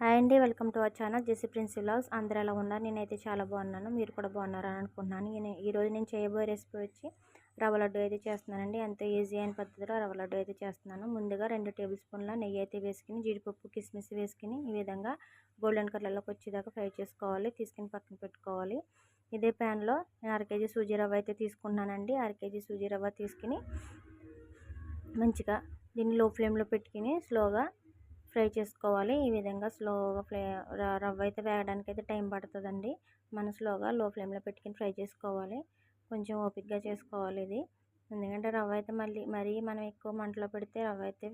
Hi అండి, welcome to our channel JC Prince Vlogs. అందరూ ఎలా ఉన్నారు? నేనైతే చాలా బాగున్నాను. మీరు కూడా బాగున్నారని అనుకుంటున్నాను. ఈరోజు నేను చేయబోయే రెసిపీ వచ్చి రవ్వ లడ్డు అయితే చేస్తున్నానండి. ఎంతో ఈజీ అయిన పద్ధతిలో రవ్వ లడ్డు అయితే చేస్తున్నాను. ముందుగా 2 టేబుల్ స్పూన్ల నెయ్యి అయితే వేసుకుని జీడిపప్పు కిస్మిస్ వేసుకుని ఈ విధంగా గోల్డెన్ కలర్లోకి వచ్చేదాకా ఫ్రై చేసుకోవాలి. తీసుకుని పక్కన పెట్టుకోవాలి. ఇదే ప్యాన్లో నేను 1/2 కేజీ సూజీ రవ్వ అయితే తీసుకున్నానండి. 1/2 కేజీ సూజీ రవ్వ తీసుకుని మంచిగా దీన్ని లో ఫ్లేమ్లో పెట్టుకుని స్లోగా ఫ్రై చేసుకోవాలి. ఈ విధంగా స్లోగా రవ్వ అయితే వేగడానికి అయితే టైం పడుతుందండి. మనం స్లోగా లో ఫ్లేమ్లో పెట్టుకుని ఫ్రై చేసుకోవాలి. కొంచెం ఓపిక్గా చేసుకోవాలి ఇది. ఎందుకంటే రవ్వ అయితే మరీ మనం ఎక్కువ మంటలో పెడితే రవ్వ అయితే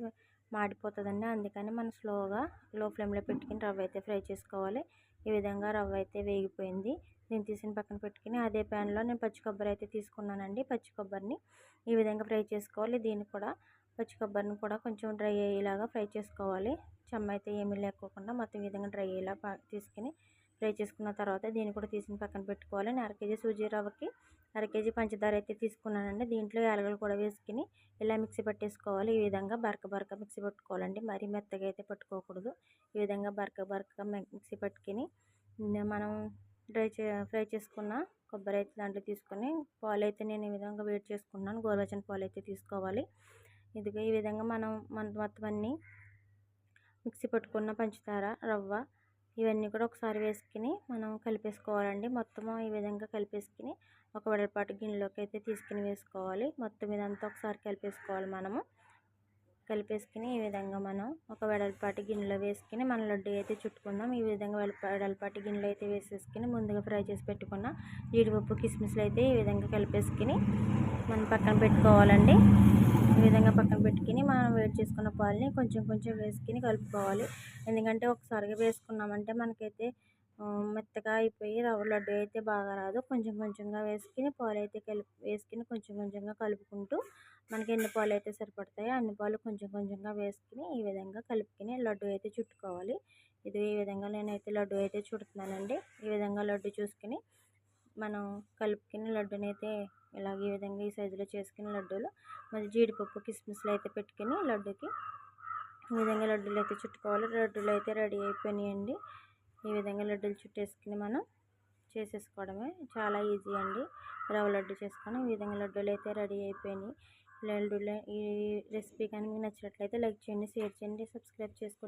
మాడిపోతుందండి. అందుకని మనం స్లోగా లో ఫ్లేమ్లో పెట్టుకుని రవ్వ అయితే ఫ్రై చేసుకోవాలి. ఈ విధంగా రవ్వ అయితే వేగిపోయింది. దీన్ని తీసిన పక్కన పెట్టుకుని అదే ప్యాన్లో నేను పచ్చి కొబ్బరి అయితే తీసుకున్నానండి. పచ్చి కొబ్బరిని ఈ విధంగా ఫ్రై చేసుకోవాలి. దీన్ని కూడా పచ్చి కొబ్బరిని కూడా కొంచెం డ్రై అయ్యేలాగా ఫ్రై చేసుకోవాలి. చెమ్మ అయితే ఏమీ లేకోకుండా మొత్తం ఈ విధంగా డ్రై అయ్యేలా తీసుకుని ఫ్రై చేసుకున్న తర్వాత దీన్ని కూడా తీసిన పక్కన పెట్టుకోవాలి. నేను 1/2 కేజీ సూజీ రవ్వకి 1/2 కేజీ పంచదార అయితే తీసుకున్నానండి. దీంట్లో యాలకులు కూడా వేసుకుని ఇలా మిక్సీ పట్టేసుకోవాలి. ఈ విధంగా బరక మిక్సీ పట్టుకోవాలండి. మరీ మెత్తగా అయితే పట్టుకోకూడదు. ఈ విధంగా బరక మిక్సీ పట్టుకుని మనం ఫ్రై చేసుకున్న కొబ్బరి అయితే దాంట్లో తీసుకొని పాలు అయితే నేను ఈ విధంగా వేడి చేసుకున్నాను. గోరువెచ్చని పాలు అయితే తీసుకోవాలి. ఇదిగో ఈ విధంగా మనం మొత్తం అన్నీ మిక్సీ పట్టుకున్న పంచదార రవ్వ ఇవన్నీ కూడా ఒకసారి వేసుకుని మనం కలిపేసుకోవాలండి. మొత్తము ఈ విధంగా కలిపేసుకుని ఒక వెడల్పాటి గిన్నెలోకి అయితే తీసుకుని వేసుకోవాలి. మొత్తం ఇదంతా ఒకసారి కలిపేసుకోవాలి. కలిపేసుకుని ఈ విధంగా మనం ఒక వెడల్పాటి గిన్నెలో వేసుకుని మన లడ్డు అయితే చుట్టుకుందాం. ఈ విధంగా వెడల్పాటి గిన్నెలో అయితే వేసేసుకుని ముందుగా ఫ్రై చేసి పెట్టుకున్న జీడిపప్పు కిస్మిస్లు అయితే ఈ విధంగా కలిపేసుకుని మనం పక్కన పెట్టుకోవాలండి. ఈ విధంగా పక్కన పెట్టుకుని మనం వేడి చేసుకున్న పాలని కొంచెం వేసుకుని కలుపుకోవాలి. ఎందుకంటే ఒకసారిగా వేసుకున్నామంటే మనకైతే మెత్తగా అయిపోయి రవ్వ లడ్డు అయితే బాగా రాదు. కొంచెంగా వేసుకుని పాలు అయితే వేసుకుని కొంచెంగా కలుపుకుంటూ మనకి ఎన్ని పాలు అయితే సరిపడతాయో అన్ని పాలు కొంచెంగా వేసుకుని ఈ విధంగా కలుపుకుని లడ్డు అయితే చుట్టుకోవాలి. ఈ విధంగా నేనైతే లడ్డు అయితే చుడుతున్నానండి. ఈ విధంగా లడ్డు చూసుకుని మనం కలుపుకుని లడ్డుని అయితే ఈ విధంగా ఈ సైజులో చేసుకుని లడ్డూలు మరి జీడిపప్పు కిస్మిస్లు అయితే పెట్టుకుని లడ్డుకి ఈ విధంగా లడ్డూలు అయితే చుట్టుకోవాలి. లడ్డూలు అయితే రెడీ అయిపోయినాయండి. ఈ విధంగా లడ్డూలు చుట్టేసుకుని మనం చేసేసుకోవడమే. చాలా ఈజీ అండి రవ్వ లడ్డు చేసుకోవడం. ఈ విధంగా లడ్డూలు అయితే రెడీ అయిపోయినాయి. ఈ రెసిపీ కానీ మీకు నచ్చినట్లయితే లైక్ చేయండి, షేర్ చేయండి, సబ్స్క్రైబ్ చేసుకోండి.